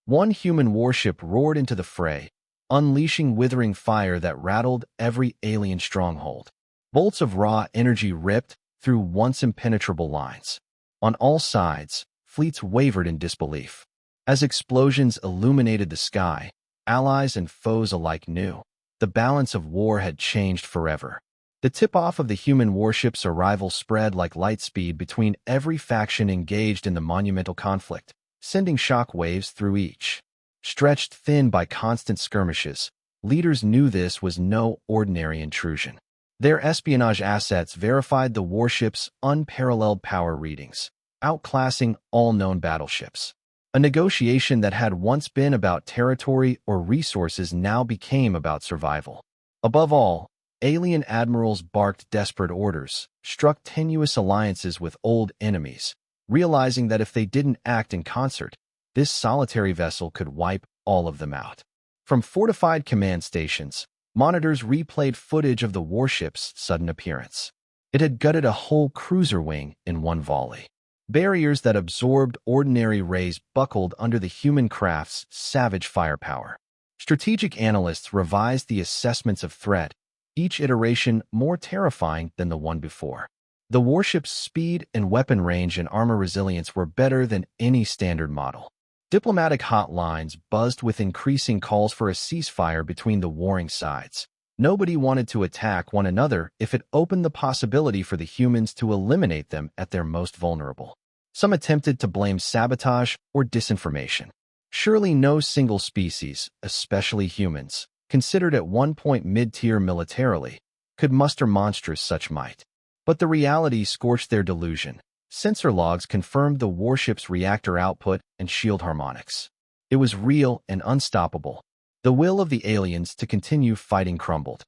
One human warship roared into the fray, unleashing withering fire that rattled every alien stronghold. Bolts of raw energy ripped through once impenetrable lines. On all sides, fleets wavered in disbelief. As explosions illuminated the sky, allies and foes alike knew the balance of war had changed forever. The tip-off of the human warship's arrival spread like light speed between every faction engaged in the monumental conflict, sending shock waves through each. Stretched thin by constant skirmishes, leaders knew this was no ordinary intrusion. Their espionage assets verified the warship's unparalleled power readings, outclassing all known battleships. A negotiation that had once been about territory or resources now became about survival. Above all, alien admirals barked desperate orders, struck tenuous alliances with old enemies, realizing that if they didn't act in concert, this solitary vessel could wipe all of them out. From fortified command stations, monitors replayed footage of the warship's sudden appearance. It had gutted a whole cruiser wing in one volley. Barriers that absorbed ordinary rays buckled under the human craft's savage firepower. Strategic analysts revised the assessments of threat, each iteration more terrifying than the one before. The warship's speed and weapon range and armor resilience were better than any standard model. Diplomatic hotlines buzzed with increasing calls for a ceasefire between the warring sides. Nobody wanted to attack one another if it opened the possibility for the humans to eliminate them at their most vulnerable. Some attempted to blame sabotage or disinformation. Surely no single species, especially humans, considered at one point mid-tier militarily, could muster monstrous such might. But the reality scorched their delusion. Sensor logs confirmed the warship's reactor output and shield harmonics. It was real and unstoppable. The will of the aliens to continue fighting crumbled.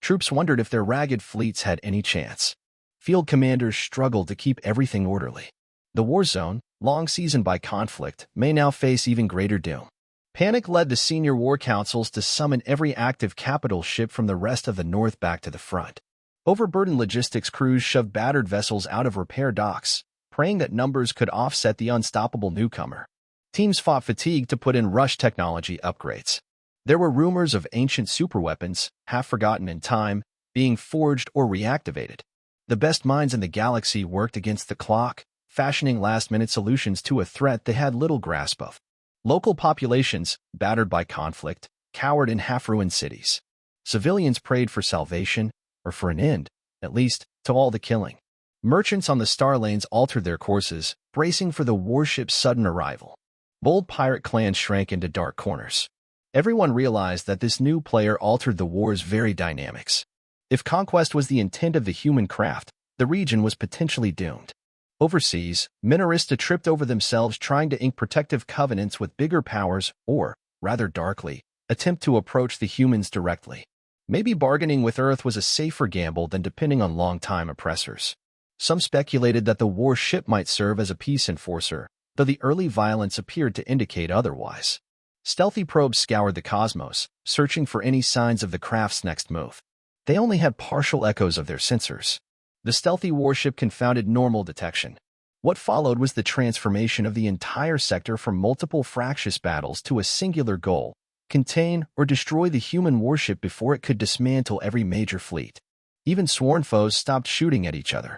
Troops wondered if their ragged fleets had any chance. Field commanders struggled to keep everything orderly. The war zone, long seasoned by conflict, may now face even greater doom. Panic led the senior war councils to summon every active capital ship from the rest of the North back to the front. Overburdened logistics crews shoved battered vessels out of repair docks, praying that numbers could offset the unstoppable newcomer. Teams fought fatigue to put in rush technology upgrades. There were rumors of ancient superweapons, half forgotten in time, being forged or reactivated. The best minds in the galaxy worked against the clock, fashioning last-minute solutions to a threat they had little grasp of. Local populations, battered by conflict, cowered in half-ruined cities. Civilians prayed for salvation, or for an end, at least, to all the killing. Merchants on the star lanes altered their courses, bracing for the warship's sudden arrival. Bold pirate clans shrank into dark corners. Everyone realized that this new player altered the war's very dynamics. If conquest was the intent of the human craft, the region was potentially doomed. Overseas, Minorista tripped over themselves trying to ink protective covenants with bigger powers or, rather darkly, attempt to approach the humans directly. Maybe bargaining with Earth was a safer gamble than depending on long-time oppressors. Some speculated that the warship might serve as a peace enforcer, though the early violence appeared to indicate otherwise. Stealthy probes scoured the cosmos, searching for any signs of the craft's next move. They only had partial echoes of their sensors. The stealthy warship confounded normal detection. What followed was the transformation of the entire sector from multiple fractious battles to a singular goal: contain or destroy the human warship before it could dismantle every major fleet. Even sworn foes stopped shooting at each other.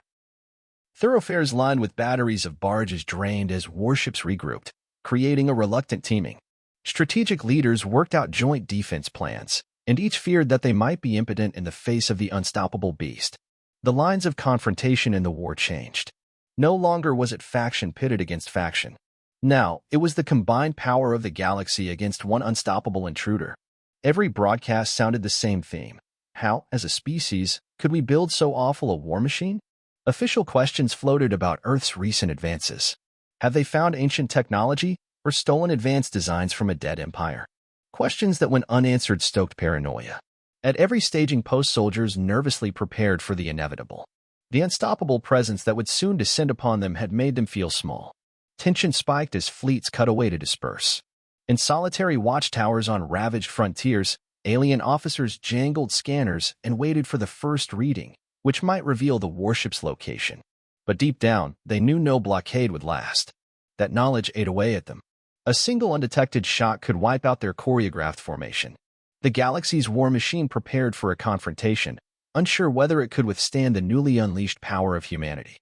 Thoroughfares lined with batteries of barges drained as warships regrouped, creating a reluctant teaming. Strategic leaders worked out joint defense plans, and each feared that they might be impotent in the face of the unstoppable beast. The lines of confrontation in the war changed. No longer was it faction pitted against faction. Now, it was the combined power of the galaxy against one unstoppable intruder. Every broadcast sounded the same theme. How, as a species, could we build so awful a war machine? Official questions floated about Earth's recent advances. Have they found ancient technology or stolen advanced designs from a dead empire? Questions that, when unanswered, stoked paranoia. At every staging post, soldiers nervously prepared for the inevitable. The unstoppable presence that would soon descend upon them had made them feel small. Tension spiked as fleets cut away to disperse. In solitary watchtowers on ravaged frontiers, alien officers jangled scanners and waited for the first reading, which might reveal the warship's location. But deep down, they knew no blockade would last. That knowledge ate away at them. A single undetected shot could wipe out their choreographed formation. The galaxy's war machine prepared for a confrontation, unsure whether it could withstand the newly unleashed power of humanity.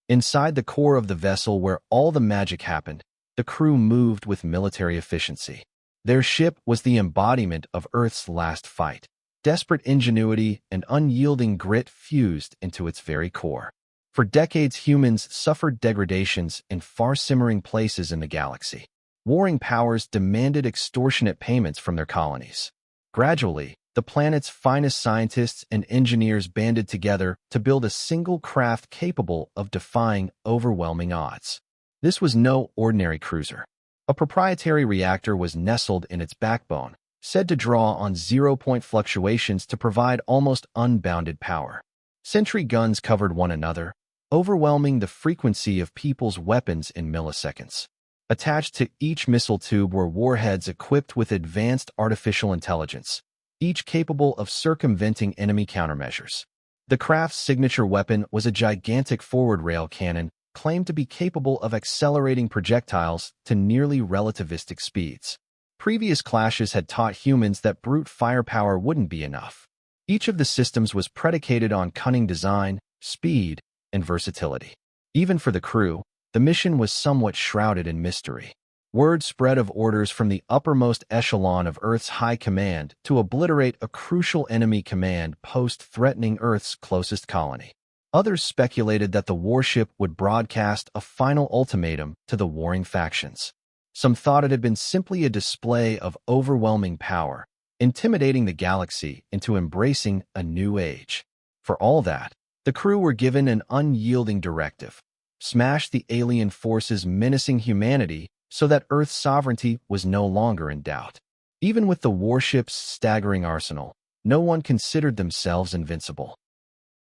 Inside the core of the vessel where all the magic happened, the crew moved with military efficiency. Their ship was the embodiment of Earth's last fight. Desperate ingenuity and unyielding grit fused into its very core. For decades, humans suffered degradations in far-simmering places in the galaxy. Warring powers demanded extortionate payments from their colonies. Gradually, the planet's finest scientists and engineers banded together to build a single craft capable of defying overwhelming odds. This was no ordinary cruiser. A proprietary reactor was nestled in its backbone, said to draw on zero-point fluctuations to provide almost unbounded power. Sentry guns covered one another, overwhelming the frequency of people's weapons in milliseconds. Attached to each missile tube were warheads equipped with advanced artificial intelligence, each capable of circumventing enemy countermeasures. The craft's signature weapon was a gigantic forward rail cannon claimed to be capable of accelerating projectiles to nearly relativistic speeds. Previous clashes had taught humans that brute firepower wouldn't be enough. Each of the systems was predicated on cunning design, speed, and versatility. Even for the crew, the mission was somewhat shrouded in mystery. Word spread of orders from the uppermost echelon of Earth's high command to obliterate a crucial enemy command post threatening Earth's closest colony. Others speculated that the warship would broadcast a final ultimatum to the warring factions. Some thought it had been simply a display of overwhelming power, intimidating the galaxy into embracing a new age. For all that, the crew were given an unyielding directive: smash the alien forces menacing humanity so that Earth's sovereignty was no longer in doubt. Even with the warship's staggering arsenal, no one considered themselves invincible.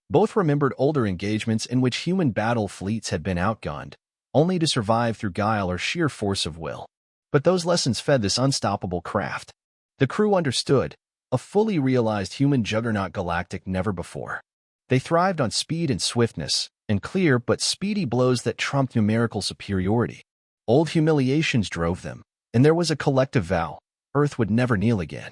Both remembered older engagements in which human battle fleets had been outgunned, only to survive through guile or sheer force of will. But those lessons fed this unstoppable craft. The crew understood, a fully realized human juggernaut galactic never before. They thrived on speed and swiftness, and clear but speedy blows that trumped numerical superiority. Old humiliations drove them, and there was a collective vow: Earth would never kneel again.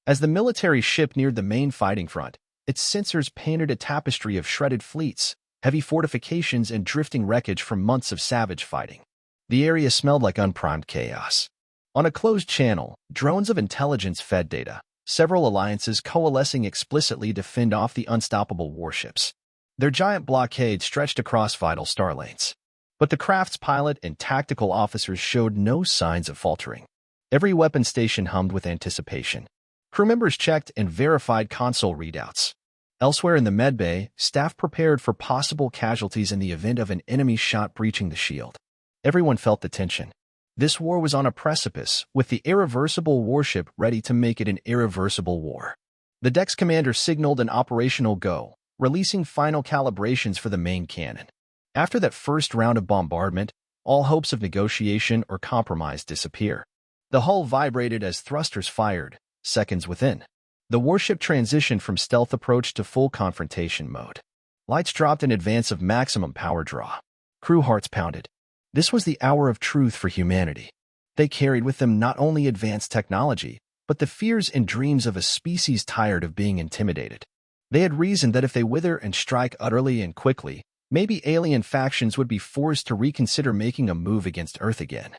As the military ship neared the main fighting front, its sensors painted a tapestry of shredded fleets, heavy fortifications, and drifting wreckage from months of savage fighting. The area smelled like unprimed chaos. On a closed channel, drones of intelligence fed data, several alliances coalescing explicitly to fend off the unstoppable warships. Their giant blockade stretched across vital star lanes. But the craft's pilot and tactical officers showed no signs of faltering. Every weapon station hummed with anticipation. Crew members checked and verified console readouts. Elsewhere in the medbay, staff prepared for possible casualties in the event of an enemy shot breaching the shield. Everyone felt the tension. This war was on a precipice, with the irreversible warship ready to make it an irreversible war. The deck's commander signaled an operational go, releasing final calibrations for the main cannon. After that first round of bombardment, all hopes of negotiation or compromise disappear. The hull vibrated as thrusters fired, seconds within. The warship transitioned from stealth approach to full confrontation mode. Lights dropped in advance of maximum power draw. Crew hearts pounded. This was the hour of truth for humanity. They carried with them not only advanced technology, but the fears and dreams of a species tired of being intimidated. They had reasoned that if they wither and strike utterly and quickly, maybe alien factions would be forced to reconsider making a move against Earth again.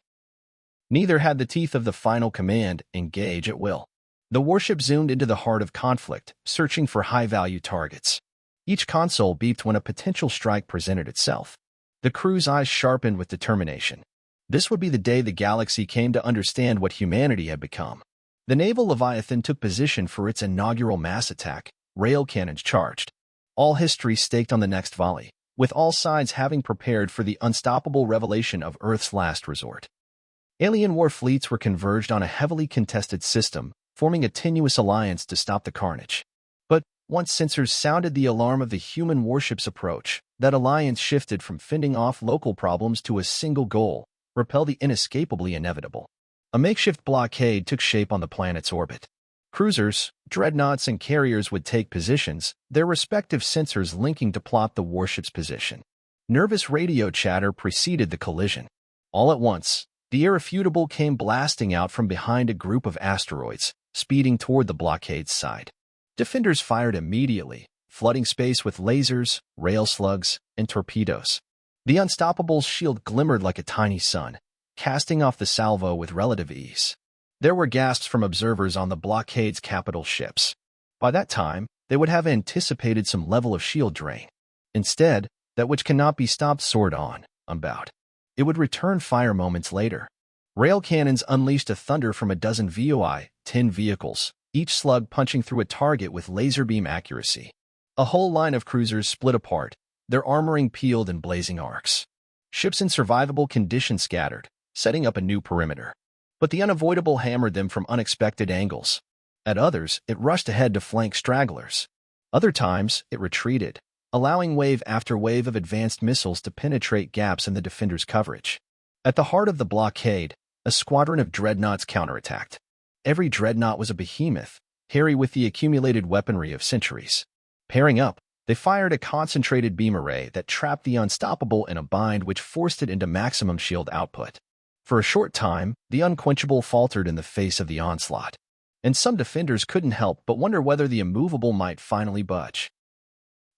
Neither had the teeth of the final command: engage at will. The warship zoomed into the heart of conflict, searching for high-value targets. Each console beeped when a potential strike presented itself. The crew's eyes sharpened with determination. This would be the day the galaxy came to understand what humanity had become. The naval Leviathan took position for its inaugural mass attack. Rail cannons charged. All history staked on the next volley, with all sides having prepared for the unstoppable revelation of Earth's last resort. Alien war fleets were converged on a heavily contested system, forming a tenuous alliance to stop the carnage. But once sensors sounded the alarm of the human warship's approach, that alliance shifted from fending off local problems to a single goal: repel the inescapably inevitable. A makeshift blockade took shape on the planet's orbit. Cruisers, dreadnoughts, and carriers would take positions, their respective sensors linking to plot the warship's position. Nervous radio chatter preceded the collision. All at once, The irrefutable came blasting out from behind a group of asteroids, speeding toward the blockade's side. Defenders fired immediately, flooding space with lasers, rail slugs, and torpedoes. The Unstoppable's shield glimmered like a tiny sun, casting off the salvo with relative ease. There were gasps from observers on the blockade's capital ships. By that time, they would have anticipated some level of shield drain. Instead, that which cannot be stopped soared on, unbowed. It would return fire moments later. Rail cannons unleashed a thunder from a dozen VOI-10 vehicles, each slug punching through a target with laser beam accuracy. A whole line of cruisers split apart, their armoring peeled in blazing arcs. Ships in survivable condition scattered, setting up a new perimeter. But the unavoidable hammered them from unexpected angles. At others, it rushed ahead to flank stragglers. Other times, it retreated, allowing wave after wave of advanced missiles to penetrate gaps in the defenders' coverage. At the heart of the blockade, a squadron of dreadnoughts counterattacked. Every dreadnought was a behemoth, hairy with the accumulated weaponry of centuries. Pairing up, they fired a concentrated beam array that trapped the Unstoppable in a bind which forced it into maximum shield output. For a short time, the Unquenchable faltered in the face of the onslaught, and some defenders couldn't help but wonder whether the immovable might finally budge.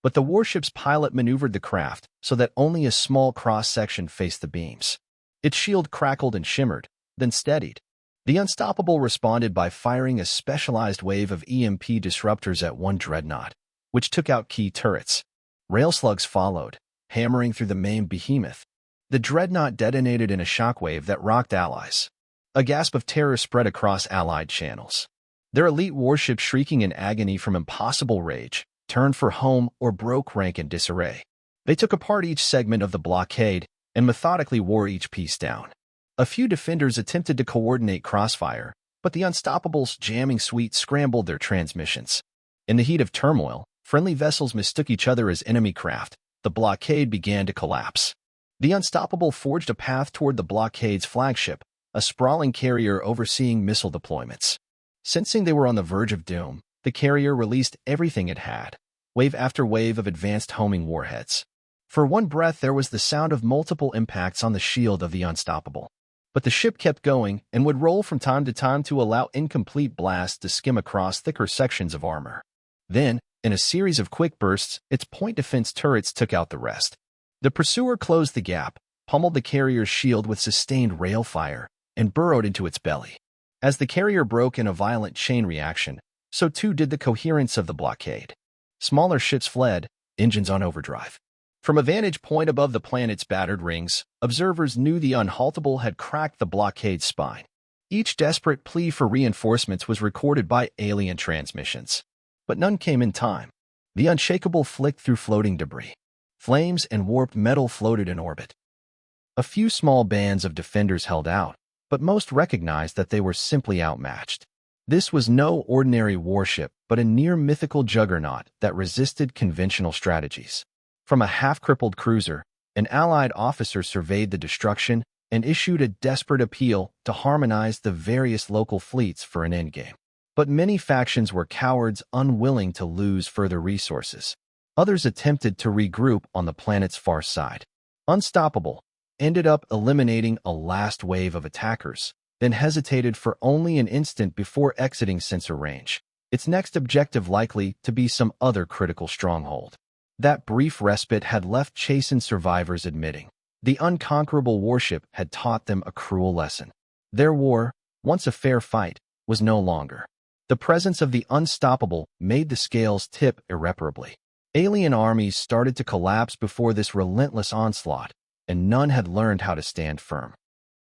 But the warship's pilot maneuvered the craft so that only a small cross-section faced the beams. Its shield crackled and shimmered, then steadied. The Unstoppable responded by firing a specialized wave of EMP disruptors at one dreadnought, which took out key turrets. Rail slugs followed, hammering through the main behemoth. The dreadnought detonated in a shockwave that rocked allies. A gasp of terror spread across allied channels. Their elite warship, shrieking in agony from impossible rage, turned for home or broke rank in disarray. They took apart each segment of the blockade and methodically wore each piece down. A few defenders attempted to coordinate crossfire, but the Unstoppable's jamming suite scrambled their transmissions. In the heat of turmoil, friendly vessels mistook each other as enemy craft. The blockade began to collapse. The Unstoppable forged a path toward the blockade's flagship, a sprawling carrier overseeing missile deployments. Sensing they were on the verge of doom, the carrier released everything it had, wave after wave of advanced homing warheads. For one breath, there was the sound of multiple impacts on the shield of the Unstoppable. But the ship kept going and would roll from time to time to allow incomplete blasts to skim across thicker sections of armor. Then, in a series of quick bursts, its point defense turrets took out the rest. The pursuer closed the gap, pummeled the carrier's shield with sustained rail fire, and burrowed into its belly. As the carrier broke in a violent chain reaction, so too did the coherence of the blockade. Smaller ships fled, engines on overdrive. From a vantage point above the planet's battered rings, observers knew the Unhaltable had cracked the blockade's spine. Each desperate plea for reinforcements was recorded by alien transmissions. But none came in time. The Unshakable flicked through floating debris. Flames and warped metal floated in orbit. A few small bands of defenders held out, but most recognized that they were simply outmatched. This was no ordinary warship, but a near-mythical juggernaut that resisted conventional strategies. From a half-crippled cruiser, an Allied officer surveyed the destruction and issued a desperate appeal to harmonize the various local fleets for an endgame. But many factions were cowards unwilling to lose further resources. Others attempted to regroup on the planet's far side. Unstoppable ended up eliminating a last wave of attackers, then hesitated for only an instant before exiting sensor range, its next objective likely to be some other critical stronghold. That brief respite had left chastened survivors admitting the unconquerable warship had taught them a cruel lesson. Their war, once a fair fight, was no longer. The presence of the Unstoppable made the scales tip irreparably. Alien armies started to collapse before this relentless onslaught, and none had learned how to stand firm.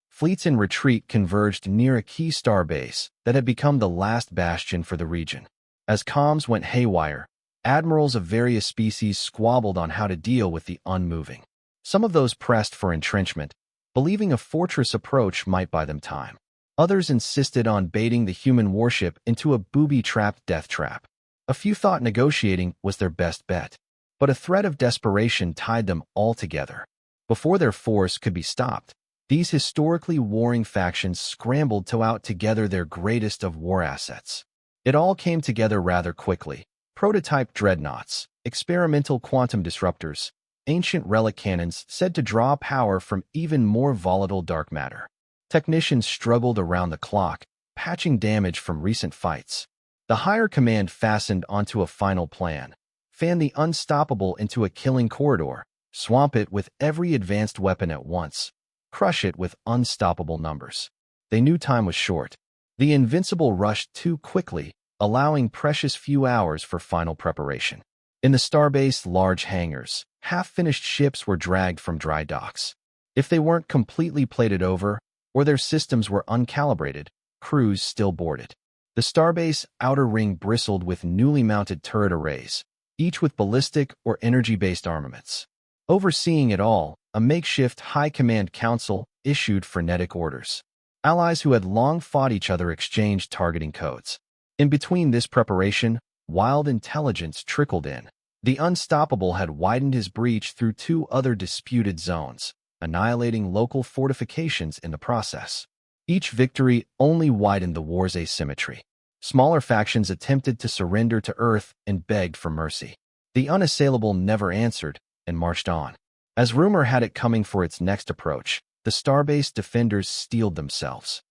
Fleets in retreat converged near a key star base that had become the last bastion for the region. As comms went haywire, admirals of various species squabbled on how to deal with the unmoving. Some of those pressed for entrenchment, believing a fortress approach might buy them time. Others insisted on baiting the human warship into a booby-trapped death trap. A few thought negotiating was their best bet, but a threat of desperation tied them all together. Before their force could be stopped, these historically warring factions scrambled to out together their greatest of war assets. It all came together rather quickly. Prototype dreadnoughts, experimental quantum disruptors, ancient relic cannons said to draw power from even more volatile dark matter. Technicians struggled around the clock, patching damage from recent fights. The higher command fastened onto a final plan: fan the Unstoppable into a killing corridor, swamp it with every advanced weapon at once, crush it with unstoppable numbers. They knew time was short. The Invincible rushed too quickly, allowing precious few hours for final preparation. In the starbase large hangars, half-finished ships were dragged from dry docks. If they weren't completely plated over, or their systems were uncalibrated, crews still boarded. The starbase outer ring bristled with newly mounted turret arrays, each with ballistic or energy-based armaments. Overseeing it all, a makeshift high command council issued frenetic orders. Allies who had long fought each other exchanged targeting codes. In between this preparation, wild intelligence trickled in. The Unstoppable had widened his breach through 2 other disputed zones, annihilating local fortifications in the process. Each victory only widened the war's asymmetry. Smaller factions attempted to surrender to Earth and begged for mercy. The Unassailable never answered and marched on. As rumor had it coming for its next approach, the starbase defenders steeled themselves.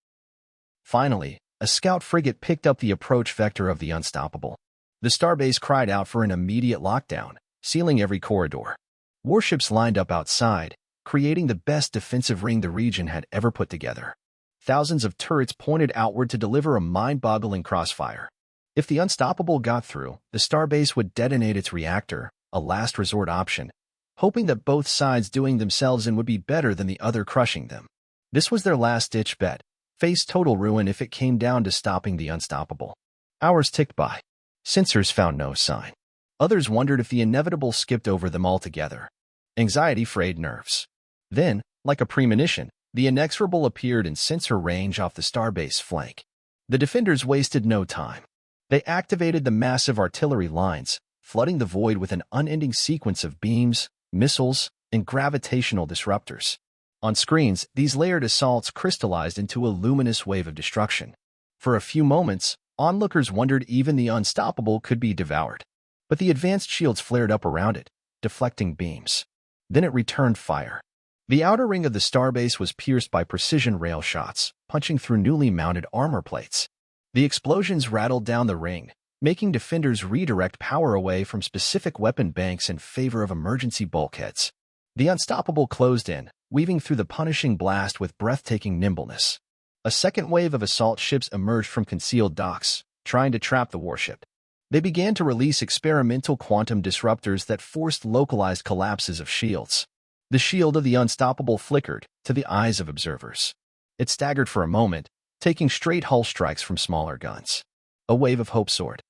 Finally, a scout frigate picked up the approach vector of the Unstoppable. The starbase cried out for an immediate lockdown, sealing every corridor. Warships lined up outside, creating the best defensive ring the region had ever put together. Thousands of turrets pointed outward to deliver a mind-boggling crossfire. If the Unstoppable got through, the starbase would detonate its reactor, a last resort option, hoping that both sides doing themselves in would be better than the other crushing them. This was their last-ditch bet, face total ruin if it came down to stopping the Unstoppable. Hours ticked by. Sensors found no sign. Others wondered if the inevitable skipped over them altogether. Anxiety frayed nerves. Then, like a premonition, the inexorable appeared in sensor range off the starbase flank. The defenders wasted no time. They activated the massive artillery lines, flooding the void with an unending sequence of beams, missiles, and gravitational disruptors. On screens, these layered assaults crystallized into a luminous wave of destruction. For a few moments, onlookers wondered even the Unstoppable could be devoured. But the advanced shields flared up around it, deflecting beams. Then it returned fire. The outer ring of the starbase was pierced by precision rail shots, punching through newly mounted armor plates. The explosions rattled down the ring, making defenders redirect power away from specific weapon banks in favor of emergency bulkheads. The Unstoppable closed in, weaving through the punishing blast with breathtaking nimbleness. A second wave of assault ships emerged from concealed docks, trying to trap the warship. They began to release experimental quantum disruptors that forced localized collapses of shields. The shield of the Unstoppable flickered, to the eyes of observers. It staggered for a moment, taking straight hull strikes from smaller guns. A wave of hope soared.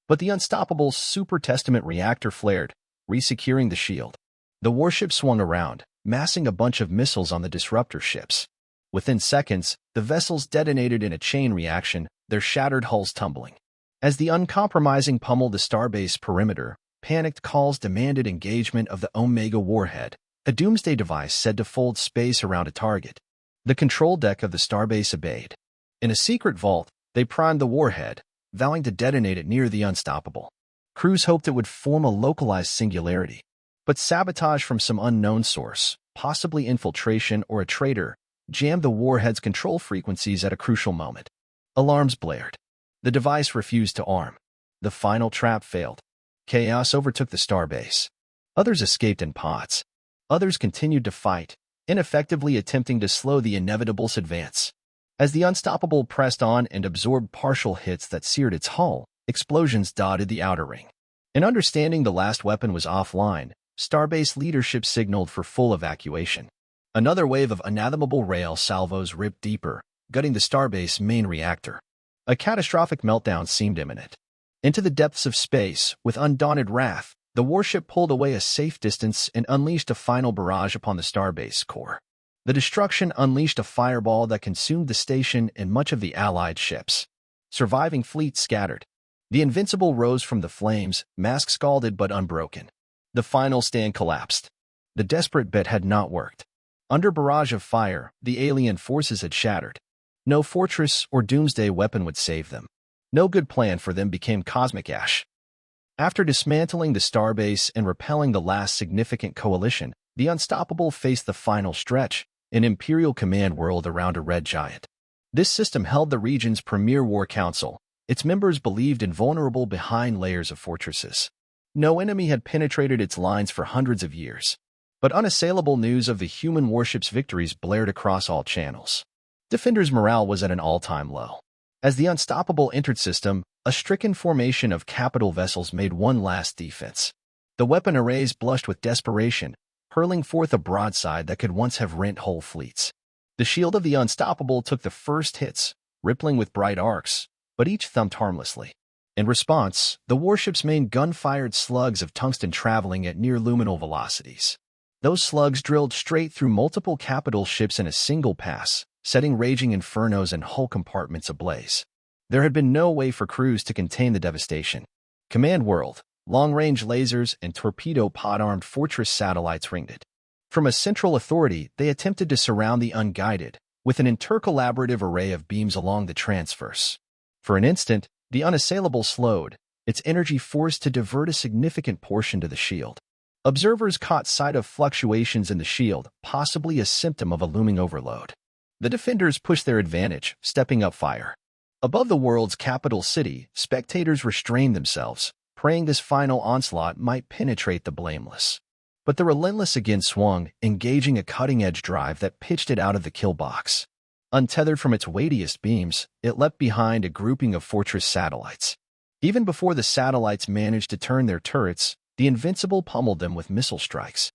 But the Unstoppable's Super Testament reactor flared, resecuring the shield. The warship swung around, massing a bunch of missiles on the disruptor ships. Within seconds, the vessels detonated in a chain reaction, their shattered hulls tumbling. As the uncompromising pummeled the starbase perimeter, panicked calls demanded engagement of the Omega warhead, a doomsday device said to fold space around a target. The control deck of the starbase obeyed. In a secret vault, they primed the warhead, vowing to detonate it near the Unstoppable. Crews hoped it would form a localized singularity. But sabotage from some unknown source, possibly infiltration or a traitor, jammed the warhead's control frequencies at a crucial moment. Alarms blared. The device refused to arm. The final trap failed. Chaos overtook the starbase. Others escaped in pods. Others continued to fight, ineffectively attempting to slow the inevitable's advance. As the Unstoppable pressed on and absorbed partial hits that seared its hull, explosions dotted the outer ring. In understanding the last weapon was offline, starbase leadership signaled for full evacuation. Another wave of anathemable rail salvos ripped deeper, gutting the starbase main reactor. A catastrophic meltdown seemed imminent. Into the depths of space, with undaunted wrath, the warship pulled away a safe distance and unleashed a final barrage upon the starbase core. The destruction unleashed a fireball that consumed the station and much of the Allied ships. Surviving fleets scattered. The Invincible rose from the flames, mask scalded but unbroken. The final stand collapsed. The desperate bet had not worked. Under barrage of fire, the alien forces had shattered. No fortress or doomsday weapon would save them. No good plan for them became cosmic ash. After dismantling the starbase and repelling the last significant coalition, the Unstoppable faced the final stretch, an Imperial command world around a red giant. This system held the region's premier war council. Its members believed invulnerable behind layers of fortresses. No enemy had penetrated its lines for hundreds of years. But unassailable news of the human warship's victories blared across all channels. Defenders' morale was at an all-time low. As the Unstoppable entered system, a stricken formation of capital vessels made one last defense. The weapon arrays blushed with desperation, hurling forth a broadside that could once have rent whole fleets. The shield of the Unstoppable took the first hits, rippling with bright arcs, but each thumped harmlessly. In response, the warship's main gun fired slugs of tungsten traveling at near-luminal velocities. Those slugs drilled straight through multiple capital ships in a single pass, setting raging infernos and hull compartments ablaze. There had been no way for crews to contain the devastation. Command world, long-range lasers, and torpedo pod-armed fortress satellites ringed it. From a central authority, they attempted to surround the unguided, with an intercollaborative array of beams along the transverse. For an instant, the unassailable slowed, its energy forced to divert a significant portion to the shield. Observers caught sight of fluctuations in the shield, possibly a symptom of a looming overload. The defenders pushed their advantage, stepping up fire. Above the world's capital city, spectators restrained themselves, praying this final onslaught might penetrate the blameless. But the relentless again swung, engaging a cutting-edge drive that pitched it out of the kill box. Untethered from its weightiest beams, it leapt behind a grouping of fortress satellites. Even before the satellites managed to turn their turrets, the Invincible pummeled them with missile strikes.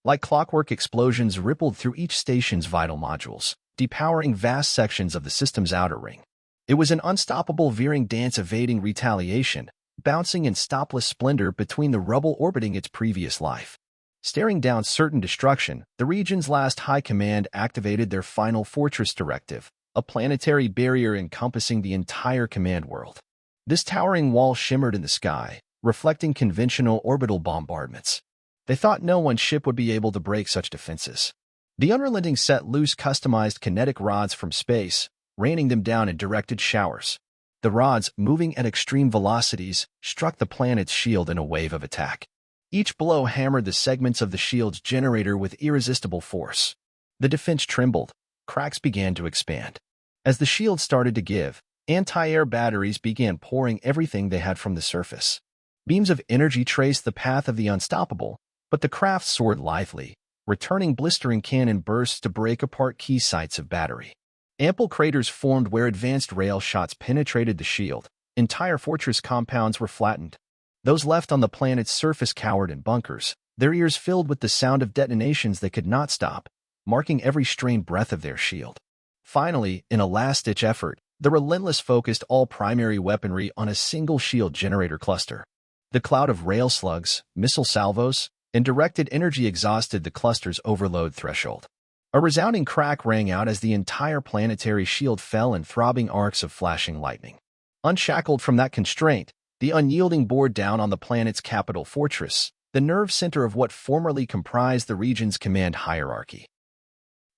Like clockwork, explosions rippled through each station's vital modules, depowering vast sections of the system's outer ring. It was an unstoppable veering dance evading retaliation, bouncing in stopless splendor between the rubble orbiting its previous life. Staring down certain destruction, the region's last high command activated their final fortress directive, a planetary barrier encompassing the entire command world. This towering wall shimmered in the sky, reflecting conventional orbital bombardments. They thought no one ship would be able to break such defenses. The Unrelenting set loose customized kinetic rods from space, raining them down in directed showers. The rods, moving at extreme velocities, struck the planet's shield in a wave of attack. Each blow hammered the segments of the shield's generator with irresistible force. The defense trembled. Cracks began to expand. As the shield started to give, anti-air batteries began pouring everything they had from the surface. Beams of energy traced the path of the Unstoppable, but the craft soared lithely, returning blistering cannon bursts to break apart key sites of battery. Ample craters formed where advanced rail shots penetrated the shield. Entire fortress compounds were flattened. Those left on the planet's surface cowered in bunkers, their ears filled with the sound of detonations that could not stop, marking every strained breath of their shield. Finally, in a last-ditch effort, the Relentless focused all primary weaponry on a single shield generator cluster. The cloud of rail slugs, missile salvos, and directed energy exhausted the cluster's overload threshold. A resounding crack rang out as the entire planetary shield fell in throbbing arcs of flashing lightning. Unshackled from that constraint, the unyielding bore down on the planet's capital fortress, the nerve center of what formerly comprised the region's command hierarchy.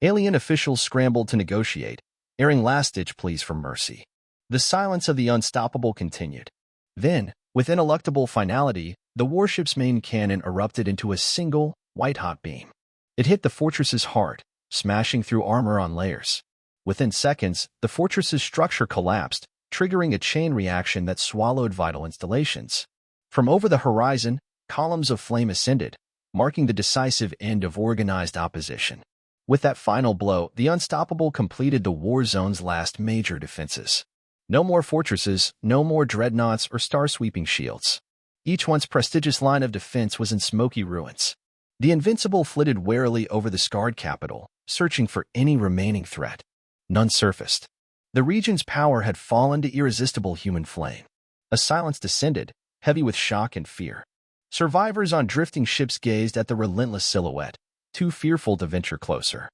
Alien officials scrambled to negotiate, airing last-ditch pleas for mercy. The silence of the Unstoppable continued. Then, with ineluctable finality, the warship's main cannon erupted into a single, white-hot beam. It hit the fortress's heart, smashing through armor on layers. Within seconds, the fortress's structure collapsed, triggering a chain reaction that swallowed vital installations. From over the horizon, columns of flame ascended, marking the decisive end of organized opposition. With that final blow, the Unstoppable completed the war zone's last major defenses. No more fortresses, no more dreadnoughts or star-sweeping shields. Each once prestigious line of defense was in smoky ruins. The Invincible flitted warily over the scarred capital, searching for any remaining threat. None surfaced. The region's power had fallen to irresistible human flame. A silence descended, heavy with shock and fear. Survivors on drifting ships gazed at the relentless silhouette, too fearful to venture closer.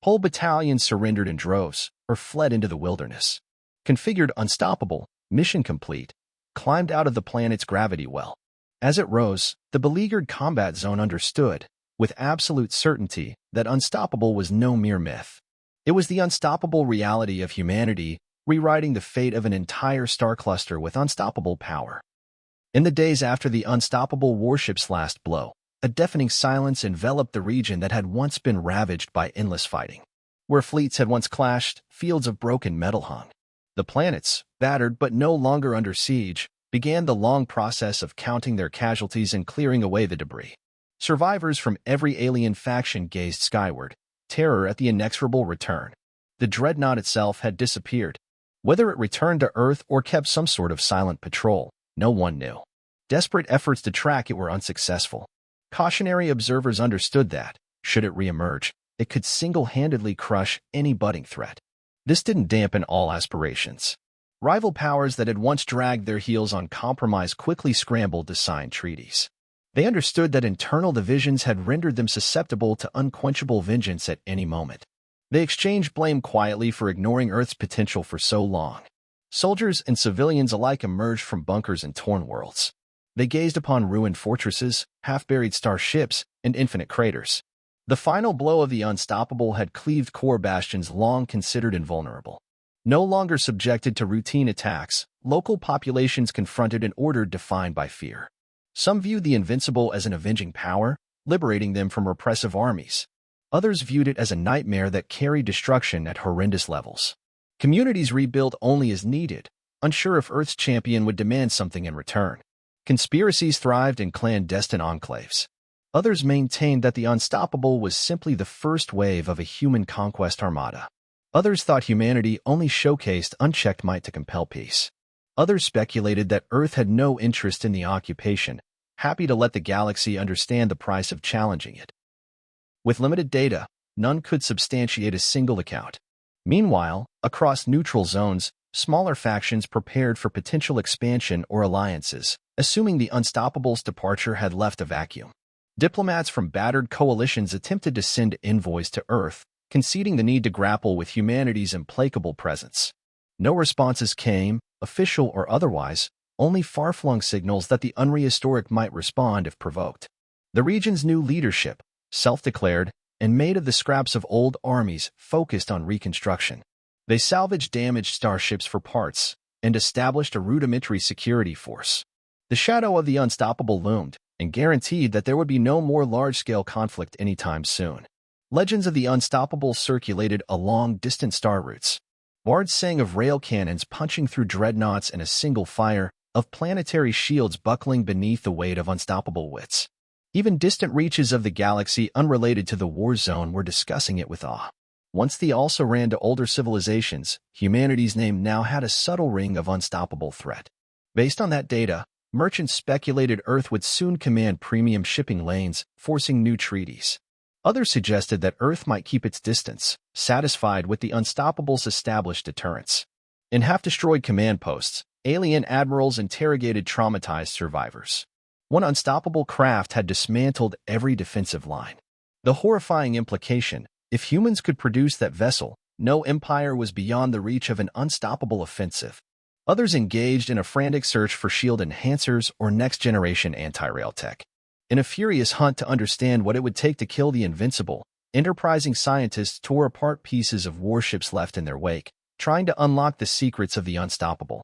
Whole battalions surrendered in droves, or fled into the wilderness. Configured Unstoppable, mission complete, climbed out of the planet's gravity well. As it rose, the beleaguered combat zone understood, with absolute certainty, that Unstoppable was no mere myth. It was the unstoppable reality of humanity, rewriting the fate of an entire star cluster with unstoppable power. In the days after the Unstoppable warship's last blow, A deafening silence enveloped the region that had once been ravaged by endless fighting. Where fleets had once clashed, fields of broken metal hung. The planets, battered but no longer under siege, began the long process of counting their casualties and clearing away the debris. Survivors from every alien faction gazed skyward, terror at the inexorable return. The dreadnought itself had disappeared. Whether it returned to Earth or kept some sort of silent patrol, no one knew. Desperate efforts to track it were unsuccessful. Cautionary observers understood that, should it reemerge, it could single-handedly crush any budding threat. This didn't dampen all aspirations. Rival powers that had once dragged their heels on compromise quickly scrambled to sign treaties. They understood that internal divisions had rendered them susceptible to unquenchable vengeance at any moment. They exchanged blame quietly for ignoring Earth's potential for so long. Soldiers and civilians alike emerged from bunkers and torn worlds. They gazed upon ruined fortresses, half-buried starships, and infinite craters. The final blow of the unstoppable had cleaved core bastions long considered invulnerable. No longer subjected to routine attacks, local populations confronted an order defined by fear. Some viewed the invincible as an avenging power, liberating them from repressive armies. Others viewed it as a nightmare that carried destruction at horrendous levels. Communities rebuilt only as needed, unsure if Earth's champion would demand something in return. Conspiracies thrived in clandestine enclaves. Others maintained that the unstoppable was simply the first wave of a human conquest armada. Others thought humanity only showcased unchecked might to compel peace. Others speculated that Earth had no interest in the occupation, happy to let the galaxy understand the price of challenging it. With limited data, none could substantiate a single account. Meanwhile, across neutral zones, smaller factions prepared for potential expansion or alliances, assuming the Unstoppable's departure had left a vacuum. Diplomats from battered coalitions attempted to send envoys to Earth, conceding the need to grapple with humanity's implacable presence. No responses came, official or otherwise, only far-flung signals that the unrehistoric might respond if provoked. The region's new leadership, self-declared, and made of the scraps of old armies, focused on reconstruction. They salvaged damaged starships for parts and established a rudimentary security force. The shadow of the Unstoppable loomed and guaranteed that there would be no more large-scale conflict anytime soon. Legends of the Unstoppable circulated along distant star routes. Bards sang of rail cannons punching through dreadnoughts in a single fire, of planetary shields buckling beneath the weight of unstoppable wits. Even distant reaches of the galaxy unrelated to the war zone were discussing it with awe. Once they also ran to older civilizations, humanity's name now had a subtle ring of unstoppable threat. Based on that data, merchants speculated Earth would soon command premium shipping lanes, forcing new treaties. Others suggested that Earth might keep its distance, satisfied with the Unstoppable's established deterrence. In half-destroyed command posts, alien admirals interrogated traumatized survivors. One unstoppable craft had dismantled every defensive line. The horrifying implication, if humans could produce that vessel, no empire was beyond the reach of an unstoppable offensive. Others engaged in a frantic search for shield enhancers or next-generation anti-rail tech. In a furious hunt to understand what it would take to kill the invincible, enterprising scientists tore apart pieces of warships left in their wake, trying to unlock the secrets of the unstoppable.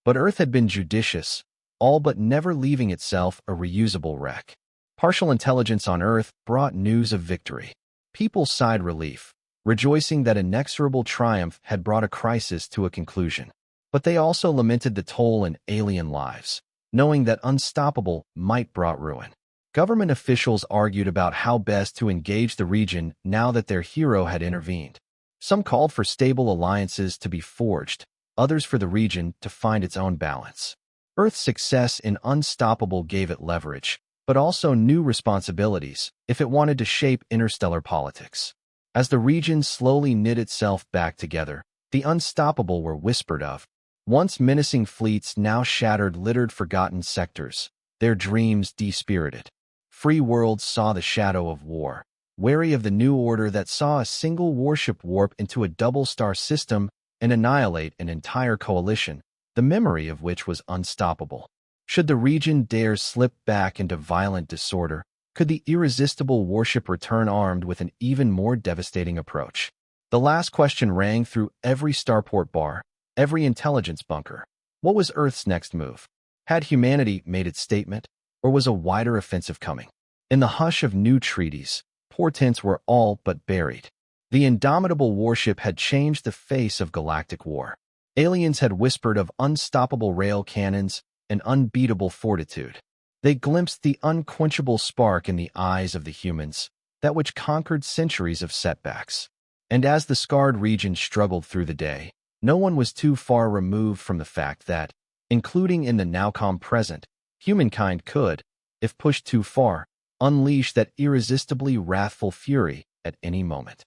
But Earth had been judicious, all but never leaving itself a reusable wreck. Partial intelligence on Earth brought news of victory. People sighed relief, rejoicing that inexorable triumph had brought a crisis to a conclusion. But they also lamented the toll in alien lives, knowing that unstoppable might brought ruin. Government officials argued about how best to engage the region now that their hero had intervened. Some called for stable alliances to be forged, others for the region to find its own balance. Earth's success in Unstoppable gave it leverage, but also new responsibilities if it wanted to shape interstellar politics. As the region slowly knit itself back together, the Unstoppable were whispered of. Once menacing fleets now shattered littered forgotten sectors, their dreams dispirited. Free worlds saw the shadow of war, wary of the new order that saw a single warship warp into a double-star system and annihilate an entire coalition, the memory of which was unstoppable. Should the region dare slip back into violent disorder, could the irresistible warship return armed with an even more devastating approach? The last question rang through every starport bar, every intelligence bunker. What was Earth's next move? Had humanity made its statement, or was a wider offensive coming? In the hush of new treaties, portents were all but buried. The indomitable warship had changed the face of galactic war. Aliens had whispered of unstoppable rail cannons and unbeatable fortitude. They glimpsed the unquenchable spark in the eyes of the humans, that which conquered centuries of setbacks. And as the scarred region struggled through the day, no one was too far removed from the fact that, including in the now-calm present, humankind could, if pushed too far, unleash that irresistibly wrathful fury at any moment.